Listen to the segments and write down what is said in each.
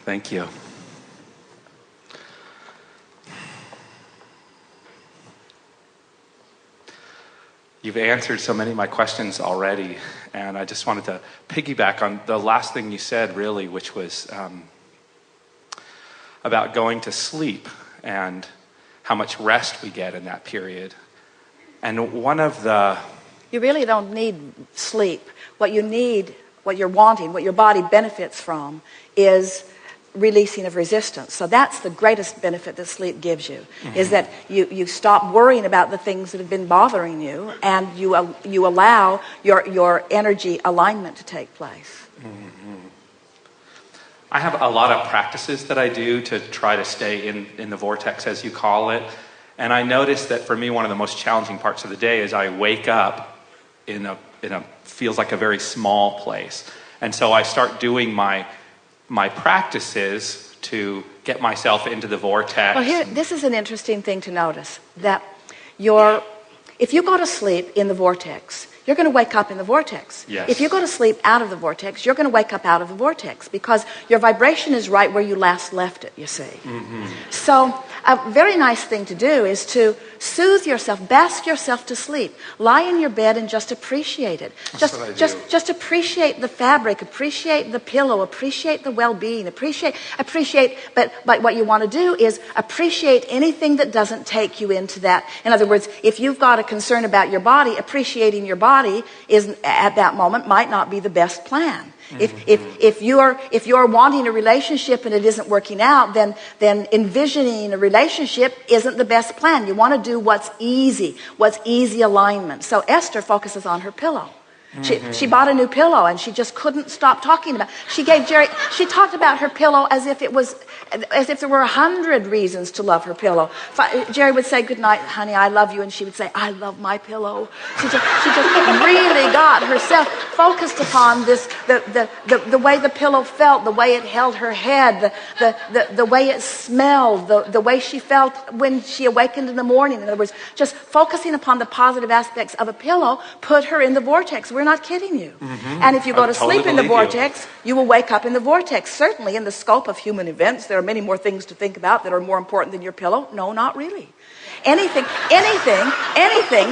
Thank you. You've answered so many of my questions already, and I just wanted to piggyback on the last thing you said, really, which was about going to sleep and how much rest we get in that period. And one of the... You really don't need sleep. What you need, what you're wanting, what your body benefits from is releasing of resistance. So that's the greatest benefit that sleep gives you, is that you stop worrying about the things that have been bothering you, and you allow your energy alignment to take place. I have a lot of practices that I do to try to stay in the vortex, as you call it. And I notice that for me, one of the most challenging parts of the day is I wake up in a feels like a very small place. And so I start doing my practices to get myself into the vortex. Well, this is an interesting thing to notice, that if you go to sleep in the vortex, you're going to wake up in the vortex. Yes. If you go to sleep out of the vortex, you're going to wake up out of the vortex, because your vibration is right where you last left it, you see. So a very nice thing to do is to soothe yourself, bask yourself to sleep. Lie in your bed and just appreciate it. Just appreciate the fabric, appreciate the pillow, appreciate the well-being, appreciate. But what you want to do is appreciate anything that doesn't take you into that. In other words, if you've got a concern about your body, appreciating your body is at that moment might not be the best plan. If you're wanting a relationship and it isn't working out, then envisioning a relationship isn't the best plan. You want to do what's easy alignment. So Esther focuses on her pillow. She bought a new pillow and she just couldn't stop talking about it. She talked about her pillow as if there were 100 reasons to love her pillow. Jerry would say, "Good night, honey, I love you," and she would say, "I love my pillow." She just really got herself focused upon this, the way the pillow felt, the way it held her head, the way it smelled, the way she felt when she awakened in the morning. In other words, just focusing upon the positive aspects of a pillow put her in the vortex. We're not kidding you. And if you go to sleep in the vortex, you will wake up in the vortex. Certainly, in the scope of human events, there are many more things to think about that are more important than your pillow. No, not really. Anything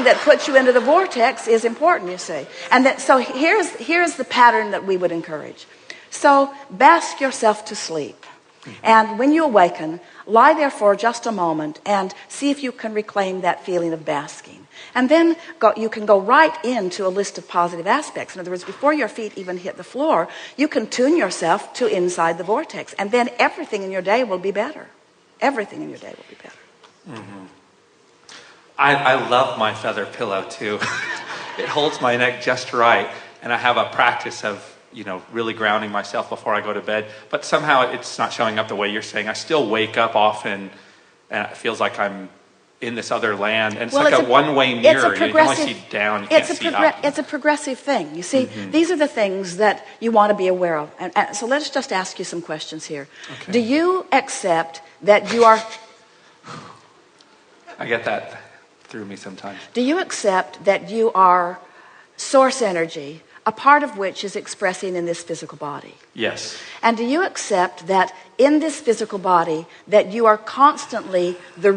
that puts you into the vortex is important, you see. And so here's the pattern that we would encourage. So bask yourself to sleep. And when you awaken, lie there for just a moment and see if you can reclaim that feeling of basking. And then you can go right into a list of positive aspects. In other words, before your feet even hit the floor, you can tune yourself to inside the vortex. And then everything in your day will be better. Everything in your day will be better. I love my feather pillow too. It holds my neck just right. And I have a practice of really grounding myself before I go to bed. But somehow it's not showing up the way you're saying. I still wake up often and it feels like I'm in this other land. And it's like a one-way mirror. You can only see down, you can't see up. It's a progressive thing. You see, these are the things that you want to be aware of. And so let's just ask you some questions here. Okay. Do you accept that you are... I get that through me sometimes. Do you accept that you are source energy, a part of which is expressing in this physical body? Yes. And do you accept that in this physical body that you are constantly the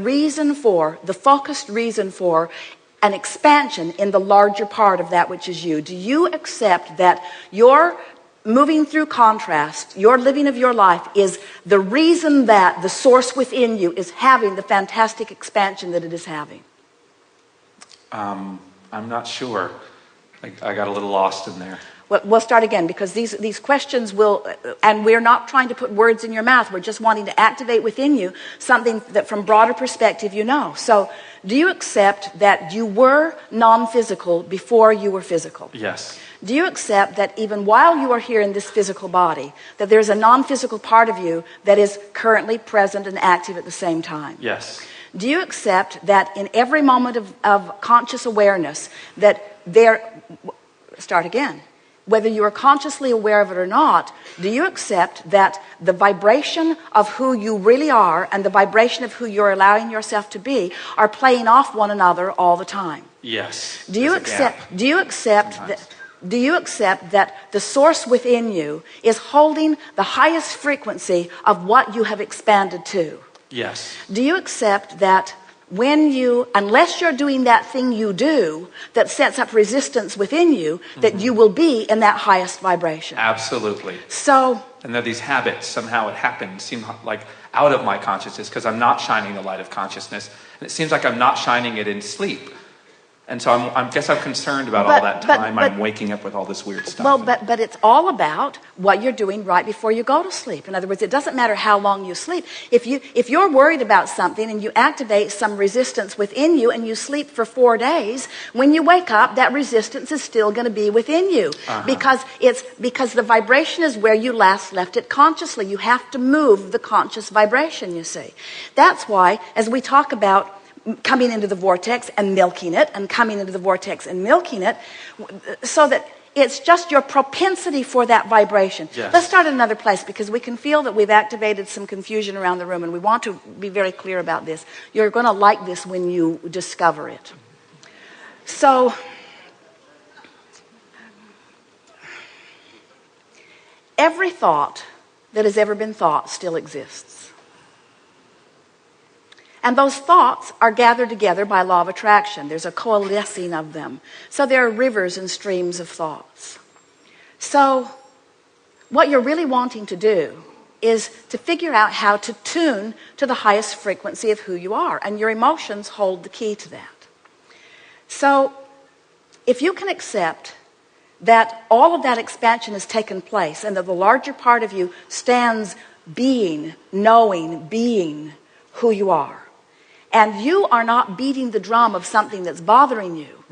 focused reason for an expansion in the larger part of that which is you? Do you accept that your moving through contrast, your living of your life is the reason that the source within you is having the fantastic expansion that it is having? I'm not sure. I got a little lost in there. Well, we'll start again, because these questions will, and we're not trying to put words in your mouth. We're just wanting to activate within you something that from broader perspective you know. So do you accept that you were non-physical before you were physical? Yes. Do you accept that even while you are here in this physical body, that there's a non-physical part of you that is currently present and active at the same time? Yes. Do you accept that in every moment of conscious awareness that start again, whether you are consciously aware of it or not, do you accept that the vibration of who you really are and the vibration of who you're allowing yourself to be are playing off one another all the time? Yes. Do you accept that? do you accept that the source within you is holding the highest frequency of what you have expanded to? Yes. Do you accept that unless you're doing that thing you do that sets up resistance within you, that you will be in that highest vibration? Absolutely. So, and they're these habits, somehow it happens, seem like out of my consciousness because I'm not shining the light of consciousness. And it seems like I'm not shining it in sleep. And so I guess I'm concerned about all that time I'm waking up with all this weird stuff. Well, but it's all about what you're doing right before you go to sleep. In other words, it doesn't matter how long you sleep. If you're worried about something and you activate some resistance within you and you sleep for 4 days, when you wake up, that resistance is still going to be within you. Because the vibration is where you last left it consciously. You have to move the conscious vibration, you see. That's why, as we talk about coming into the vortex and milking it, and coming into the vortex and milking it, so that it's just your propensity for that vibration. Yes. Let's start at another place, because we can feel that we've activated some confusion around the room, and we want to be very clear about this. You're going to like this when you discover it. So, every thought that has ever been thought still exists. And those thoughts are gathered together by law of attraction. There's a coalescing of them. So there are rivers and streams of thoughts. So what you're really wanting to do is to figure out how to tune to the highest frequency of who you are. And your emotions hold the key to that. So if you can accept that all of that expansion has taken place and that the larger part of you stands being, knowing, being who you are, and you are not beating the drum of something that's bothering you,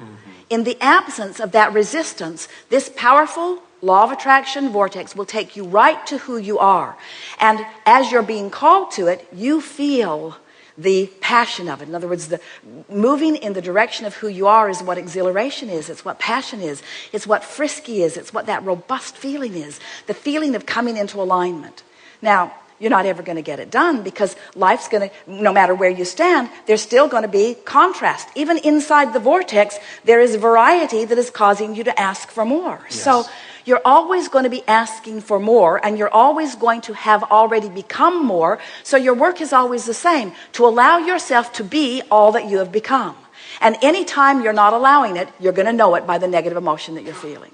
in the absence of that resistance, this powerful law of attraction vortex will take you right to who you are. And as you're being called to it, you feel the passion of it. In other words, the moving in the direction of who you are is what exhilaration is. It's what passion is. It's what frisky is. It's what that robust feeling is. The feeling of coming into alignment. Now, you're not ever going to get it done, because life's going to, no matter where you stand, there's still going to be contrast. Even inside the vortex, there is variety that is causing you to ask for more. Yes. So you're always going to be asking for more, and you're always going to have already become more. So your work is always the same, to allow yourself to be all that you have become. And anytime you're not allowing it, you're going to know it by the negative emotion that you're feeling.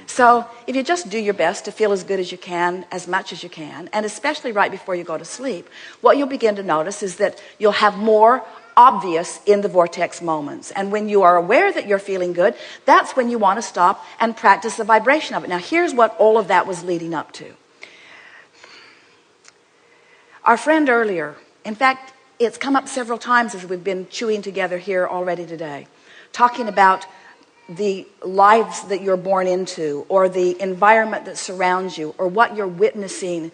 So if you just do your best to feel as good as you can, as much as you can, and especially right before you go to sleep, what you'll begin to notice is that you'll have more obvious in the vortex moments. And when you are aware that you're feeling good, that's when you want to stop and practice the vibration of it. Now, here's what all of that was leading up to. Our friend earlier, in fact, it's come up several times as we've been chewing together here already today, talking about the lives that you're born into, or the environment that surrounds you, or what you're witnessing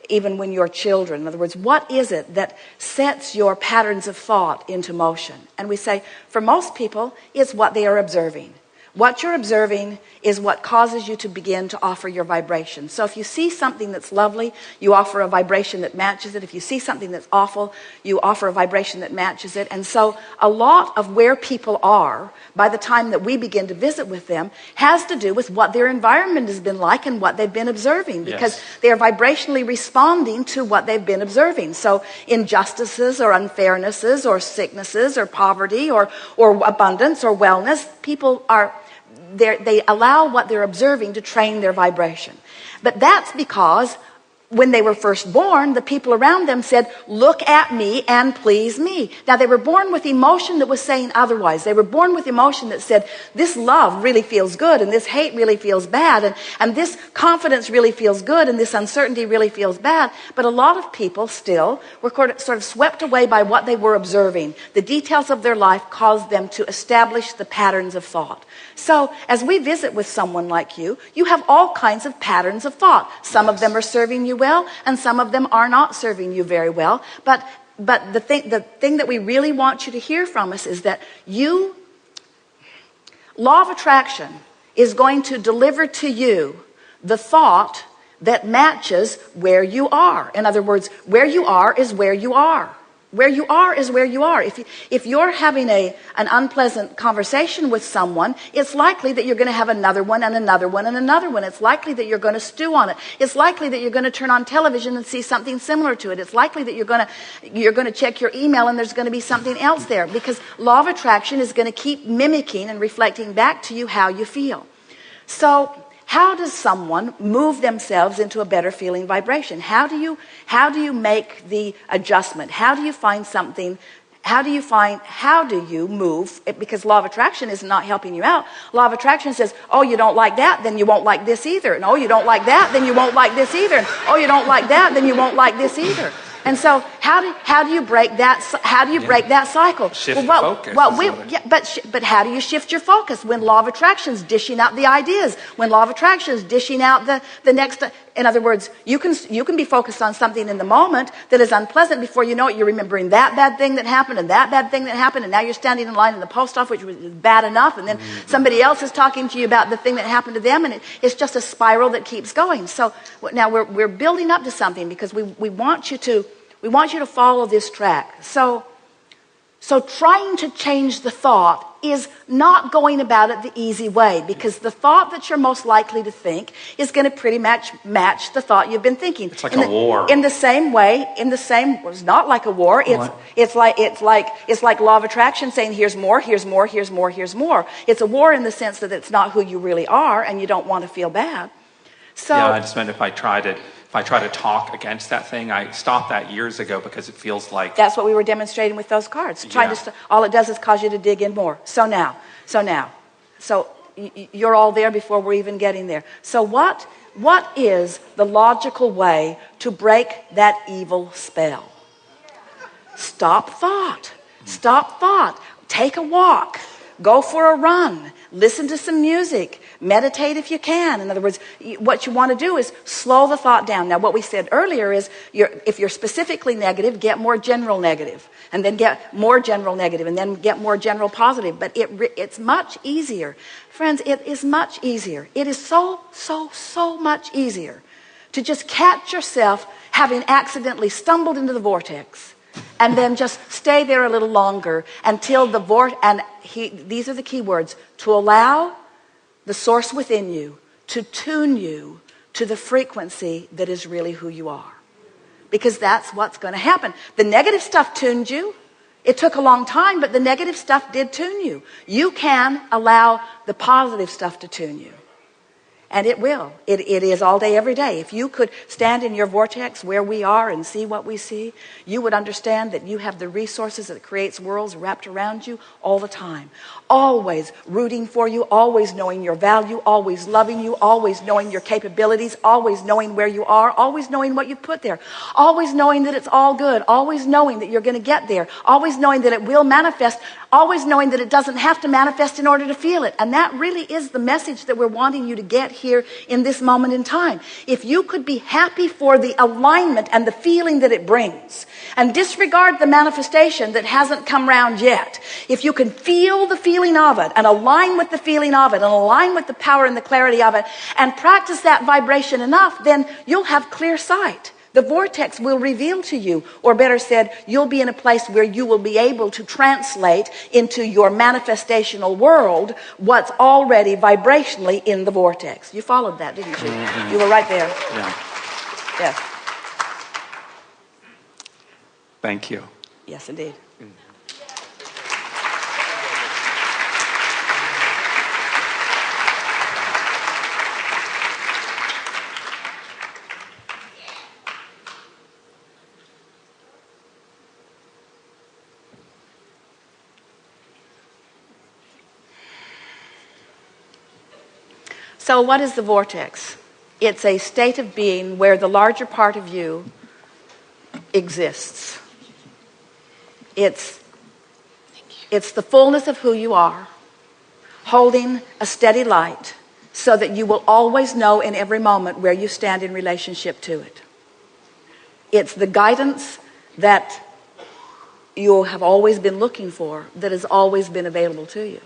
even when you're children. In other words, what is it that sets your patterns of thought into motion? And we say, for most people, it's what they are observing. What you're observing is what causes you to begin to offer your vibration. So if you see something that's lovely, you offer a vibration that matches it. If you see something that's awful, you offer a vibration that matches it. And so a lot of where people are by the time that we begin to visit with them has to do with what their environment has been like and what they've been observing, because Yes. they're vibrationally responding to what they've been observing. So injustices or unfairnesses or sicknesses or poverty or abundance or wellness, people are... they allow what they're observing to train their vibration. But that's because when they were first born, the people around them said, look at me and please me. Now, they were born with emotion that was saying otherwise. They were born with emotion that said, this love really feels good, and this hate really feels bad, and this confidence really feels good, and this uncertainty really feels bad. But a lot of people still were sort of swept away by what they were observing. The details of their life caused them to establish the patterns of thought. So as we visit with someone like you, you have all kinds of patterns of thought. Some of them are serving you well, and some of them are not serving you very well. But the thing that we really want you to hear from us is that law of attraction is going to deliver to you the thought that matches where you are. In other words, where you are is where you are. Where you are is where you are. If you're having an unpleasant conversation with someone, it's likely that you're going to have another one and another one and another one. It's likely that you're going to stew on it. It's likely that you're going to turn on television and see something similar to it. It's likely that you're going to check your email and there's going to be something else there, because law of attraction is going to keep mimicking and reflecting back to you how you feel. So how does someone move themselves into a better feeling vibration? How do you make the adjustment? How do you find something? How do you move? Because law of attraction is not helping you out. Law of attraction says, oh, you don't like that, then you won't like this either. And oh, you don't like that, then you won't like this either. And oh, you don't like that, then you won't like this either. And so, how do you break that? How do you break that cycle? Shift focus. But how do you shift your focus when law of attraction is dishing out the ideas? When law of attraction is dishing out the next. In other words, you can be focused on something in the moment that is unpleasant. Before you know it, you're remembering that bad thing that happened and that bad thing that happened, and now you're standing in line in the post office, which was bad enough, and then somebody else is talking to you about the thing that happened to them, and it's just a spiral that keeps going. So now we're building up to something, because we want you to follow this track. So trying to change the thought is not going about it the easy way, because the thought that you're most likely to think is going to pretty much match the thought you've been thinking. It's like a war. In the same way, it's not like a war. It's like law of attraction saying here's more, here's more, here's more, here's more. It's a war in the sense that it's not who you really are, and you don't want to feel bad. So yeah, I just meant if I try to talk against that thing, I stopped that years ago, because it feels like... That's what we were demonstrating with those cards. All it does is cause you to dig in more. So you're all there before we're even getting there. So what is the logical way to break that evil spell? Stop thought. Stop thought. Take a walk. Go for a run. Listen to some music. Meditate if you can. In other words, what you want to do is slow the thought down. Now, what we said earlier is, if you're specifically negative, get more general negative, and then get more general negative, and then get more general positive. But it's much easier. Friends, it is much easier. It is so much easier to just catch yourself having accidentally stumbled into the vortex, and then just stay there a little longer until the these are the key words: to allow the source within you to tune you to the frequency that is really who you are. Because that's what's going to happen. The negative stuff tuned you. It took a long time, but the negative stuff did tune you. You can allow the positive stuff to tune you. And it will. It is all day, every day. If you could stand in your vortex where we are and see what we see, you would understand that you have the resources that creates worlds wrapped around you all the time. Always rooting for you, always knowing your value, always loving you, always knowing your capabilities, always knowing where you are, always knowing what you put there, always knowing that it's all good, always knowing that you're going to get there, always knowing that it will manifest, always knowing that it doesn't have to manifest in order to feel it. And that really is the message that we're wanting you to get here in this moment in time. If you could be happy for the alignment and the feeling that it brings, and disregard the manifestation that hasn't come round yet, if you can feel the feeling of it and align with the feeling of it and align with the power and the clarity of it and practice that vibration enough, then you'll have clear sight. The vortex will reveal to you, or better said, you'll be in a place where you will be able to translate into your manifestational world what's already vibrationally in the vortex. You followed that, didn't you? Mm-hmm. You were right there. Yeah. Yes. Thank you. Yes, indeed. So what is the vortex? It's a state of being where the larger part of you exists. It's the fullness of who you are, holding a steady light so that you will always know in every moment where you stand in relationship to it. It's the guidance that you have always been looking for, that has always been available to you.